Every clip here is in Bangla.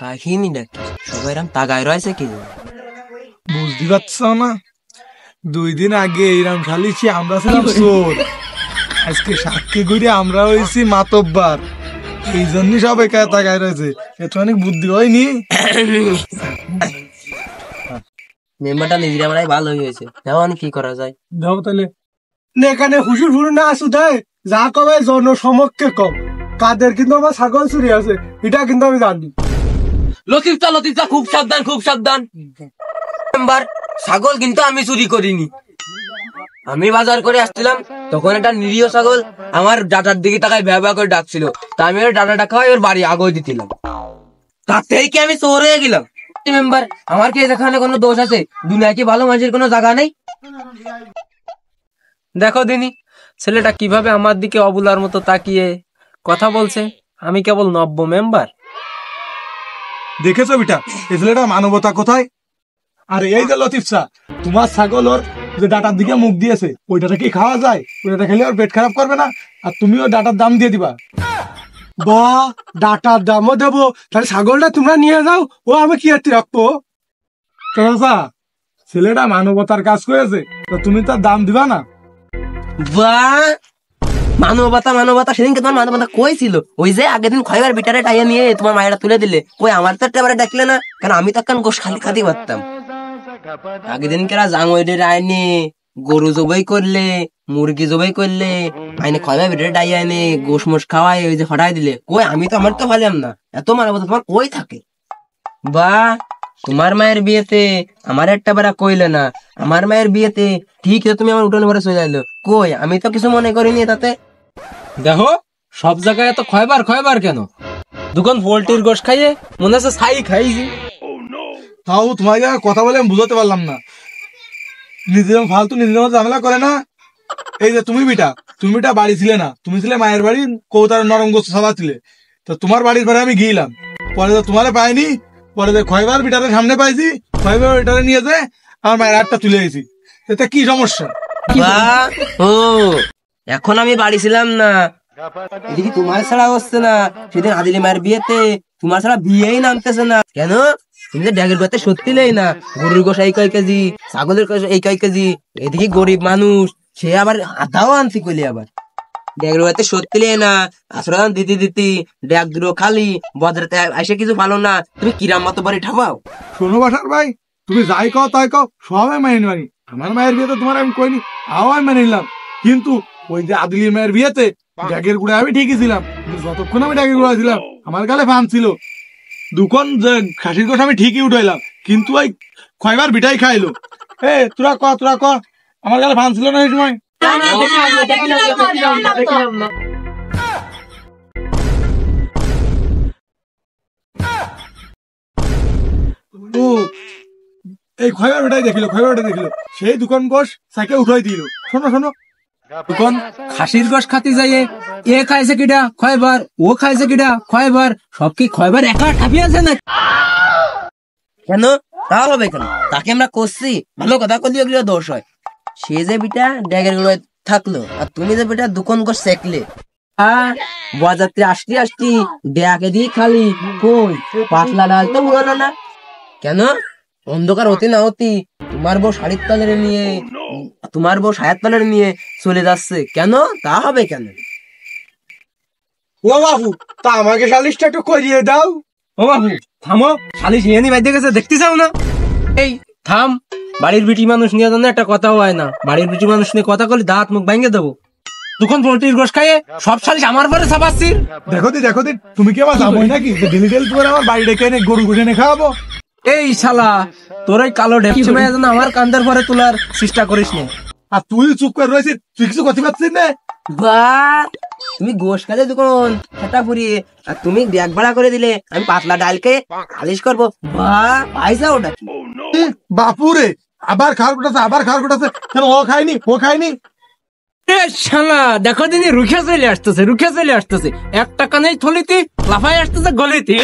কাহিনী নাকি সবাই রাম তাগায় রয়েছে কি বুঝতে পারছ না? 2 দিন আগে এইরাম শালিছি আমরা ছিলাম চোর, আজকে সাক্ষী ঘুরে আমরা হয়েছি মাতব্বার। এই জন্যই সব একা তাকায় রয়েছে। এত অনেক বুদ্ধি হয়নি। মেম্বারটা নিজের আমরাই ভালো হয়েছে, এখন কি করা যায়? দাও তাহলে এখানে হুজুর হুজুর না আসু দেয়, যা কবে জনসমক্ষে কম কাদের কিন্তু আমার ছাগল চুরি আছে, এটা কিন্তু আমি জানি। লতিফটা খুব সাবধান, খুব সাবধান। মেম্বার, ছাগল কিন্তু আমি চুরি করিনি। আমি বাজার করে আসছিলাম, তখন একটা নিরীহ ছাগল আমার ডাটার দিকে তাকায় ভ্যা ভ্যা করে ডাকছিল, তা আমি ওর ডাটাটা খাওয়াই ওর বাড়ি আগোয় দিছিলাম, তাতেই কি আমি চোর হয়ে গেলাম? মেম্বার, আমার কি এখানে কোনো দোষ আছে? দুনিয়ায় কি ভালো মানুষের কোনো জায়গা নেই? দেখো দিনি ছেলেটা কিভাবে আমার দিকে অবুলার মতো তাকিয়ে কথা বলছে। আমি কেবল নব্য মেম্বার। দেখেছো বিটা, এই ছেলেটা মানবতা কোথায়? আর এই যে লতিফ চা, তোমার ছাগল ওর যে ডাটার দিকে মুখ দিয়েছে, ওইটাটা কি খাওয়া যায়? ওইটা খেলে ওর পেট খারাপ করবে না? আর তুমি ওর ডাটার দাম দিয়ে দিবা। বা ডাটার দামও দেবো, তাহলে ছাগলটা তোমরা নিয়ে যাও, ও আমি কি আর রাখবো? ছেলেটা মানবতার কাজ করেছে, তো তুমি তার দাম দিবা না? বাহ, মানবতা সেদিনকে তোমার মানবতা কই ছিল? ওই যে আগের দিন খয়বার বিটারে টাইয়া নিয়ে তোমার মায়েরা তুলে দিলে, কই আমার তো এবারে ডাকলে না? কারণ আমি তো একখান গোশ খালি খাতে পারতাম। আগের দিন কেরা জাঙ্গের আইনে গরু জবাই করলে, মুরগি জবাই করলে, আইনে খয়বার বিটারে টাইয়া এনে গোশ মোশ খাওয়াই ওই যে হটাই দিলে, কই আমি তো আমার তো ভালাম না। এত মানবতা তোমার কই থাকে? বা তোমার মায়ের বিয়েতে আমার একটা বেড়া কইলে না, আমার মায়ের বিয়েতে ঠিক তুমি আমার উঠোনে ঘরে চলে এলো, কই আমি তো কিছু মনে করিনি তাতে। দেখো সব জায়গায় এত খয়বার কেন? দোকান পোল্ট্রির গোশ খাইয়ে মনে হচ্ছে ছাই খাইছি। তাও তোমার কথা বলে আমি বুঝতে পারলাম না। নিজের ফালতু নিজের মতো ঝামেলা করে না। এই যে তুমি বিটা বাড়ি ছিলে না, তুমি ছিলে মায়ের বাড়ি, কৌতার নরম গোস্ত সভা ছিলে। তো তোমার বাড়ির ঘরে আমি গিয়েলাম, পরে তো তোমারে পাইনি, পরে যে খয়বার বিটারের সামনে পাইছি, খয়বার বিটারে নিয়ে যে আমার মায়ের হাতটা তুলে গেছি। এটা কি সমস্যা? ও এখন আমি বাড়ি ছিলাম না, এদিকে তোমার ছাড়া হচ্ছে না। সেদিন আদিলি মায়ের বিয়েতে তোমার ছাড়া বিয়েই নামতেছে না কেন? তুমি যে ড্যাগের গোতে সত্যি নেই না, গরুর গোশ এই কয় কেজি, ছাগলের গোশ এই কয় কেজি, এদিকে গরিব মানুষ, সে আবার আধাও আনছি কইলি, আবার ড্যাগের গোতে সত্যি নেই না, আসলে দিতি ড্যাগ দুটো খালি বজ্রাতে এসে কিছু ভালো না, তুমি কিরাম মতো বাড়ি ঠাপাও। শোনো বাসার ভাই, তুমি যাই কও তাই কও, সবাই মেনে নিবানি। আমার মায়ের বিয়েতে তোমার আমি কইনি, আও আমি মেনে নিলাম। কিন্তু ওই যে আদিলির মায়ের বিয়েতে ড্যাগের গুড়া আমি ঠিকই ছিলাম, যতক্ষণ আমি ড্যাগের গুড়া ছিলাম আমার গালে ফান ছিল। দুখন যে খাসির গোশ আমি ঠিকই উঠাইলাম, কিন্তু ওই খয়বার বিটাই খাইলো। তোরা ক আমার গালে ফান ছিল না এই সময়? ও এই খয়বার বিটাই দেখিল, সেই দুখন গোশ সাইকেল উঠাই দিল। শোনো দোকান খাসির গোশ খাতে যাইয়ে এ খাইছে কিটা খয়বার, ও খাইছে কিটা খয়বার, সব কি খয়বার একা ঠাপিয়েছে না? কেন তা হবে কেন? তাকে আমরা করছি, ভালো কথা করলি ওগুলো দোষ হয়। সে যে বিটা ড্যাগের গুলো থাকলো, আর তুমি যে বিটা দুকন করে শেখলে, বাজারতে আসতি ড্যাগে দিয়ে খালি, কই পাতলা ডাল তো উড়ানো না কেন? অন্ধকার হতে না হতি তোমার বউ শাড়ির তলের নিয়ে, তোমার বউ সায়ার তলের নিয়ে চলে যাচ্ছে কেন? তা হবে কেন? ও বাবু, তা আমাকে সালিশটা একটু করিয়ে দাও। ও বাবু থামো, শালিশ নিয়ে বাইতে গেছে দেখতে চাও না? এই থাম, বাড়ির বিটি মানুষ নিয়ে জানো একটা কথা হয় না, বাড়ির বিটি মানুষ নিয়ে কথা বলি দাঁত মুখ ভাঙে দেবো। তখন পোল্ট্রির গোশ খাইয়ে সব শালিশ আমার পরে চাপাচ্ছিস। দেখো দি তুমি কি আমার জামাই নাকি ডেলি তোমার আমার বাড়ি ডেকে এনে গরু গোশ এনে খাওয়াবো? এই শালা, তোর ওই কালো ঢেপচি মেয়ে যেন আমার কান্দার পরে তোলার চেষ্টা করিস না। আর তুই চুপ করে রয়েছিস, তুই কিছু করতে পারছিস না? বা তুমি গোশ খালে দুকন সেটা পুরিয়ে, আর তুমি ব্যাগ ভাড়া করে দিলে আমি পাতলা ডালকে খালিশ করবো। বা পাইসা ওটা বাপুরে, আবার খাওয়ার গোটাছে কেন? ও খায়নি। শালা দেখো দিদি রুখে চলে আসতেছে, একটা কানেই থলিতে লাফাই আসতেছে গলিতে।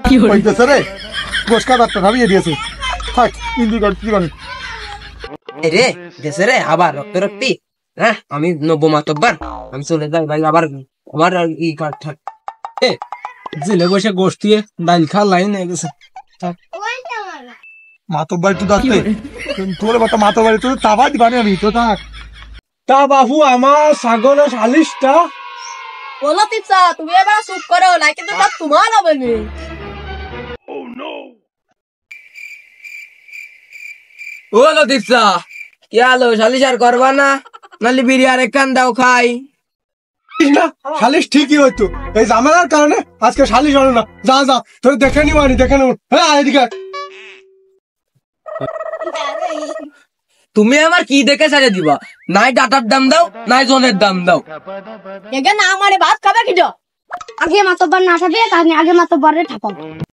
কি হইতেছে রে? গোশ কাটারটা ভাবিয়ে দিয়েছে, থাক ইন্দি কর কি কর রে দেশে রে আবার রক্তি হ্যাঁ আমি নব্য মাতব্বার, আমি চলে যাই ভাই, আবার আমার আর ই কাঠ ঠাক। জেলে বসে গোষ্ঠীয়ে ডাইল খাওয়ার লাইন হয়ে গেছে। মাতব্বাড়ি তো দাঁড়তে তোর বাতা মাতব্বাড়ি তো তাবা দিবানি আমি তো থাক। তা বাবু আমার ছাগল সালিশটা বলো তিপসা, তুমি এবার চুপ করো, না কিন্তু সব তোমার হবে নি। ও লতিফা, কি আলো সালিশ আর করবা না? নালি বিড়ি আর এক কান দাও খাই। না সালিশ ঠিকই হইতো, এই ঝামেলার কারণে আজকে সালিশ হলো না। যা যা তোর দেখে নিবানি, দেখে নেব। হ্যাঁ এদিকে তুমি আমার কি দেখে ছেড়ে দিবা? নাই ডাটার দাম দাও, নাই জনের দাম দাও। এখানে আমারে ভাত খাবে কি? আগে মাতব্বার না খাবে, আগে মাতব্বারে ঠাপাও।